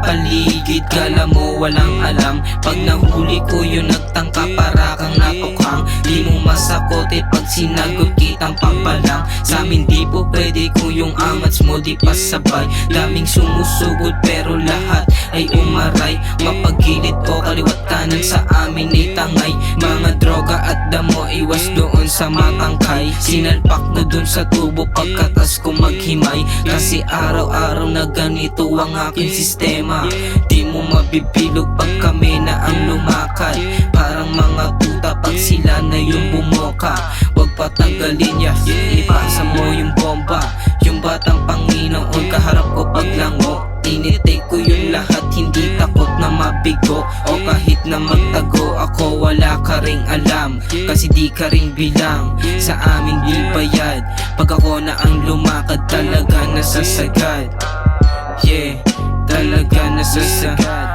paligid, kala mo walang alam. Pag nahuli ko yun nagtangka para kang natukhang. Di mo masakote pag sinagot kitang papalang. Sa amin di po pwede kung yung angats mo di pasabay. Daming sumusugod pero lahat ay umaray. Mapagilid o kaliwat kanan sa amin ay tangay. Mga droga at damo iwas doon sa matangkay. Sinalpak na dun sa tubo pagkatas ko maghimay. Kasi araw-araw na ganito ang aking sistema. Di mo mabibilog pag kami na ang lumakad. Parang mga tuta pag sila na yung bumoka. Huwag patanggalin ya, ipasa mo yung bomba. Yung batang Panginoon kaharap ko paglango. Tinitake ko yung lahat, hindi takot na mabigo. O kahit na magtago ako, wala ka ring alam. Kasi di ka ring bilang sa aming di bayad. Pag ako na ang lumakad, talaga nasasagad. Yeah, talaga nasasagad.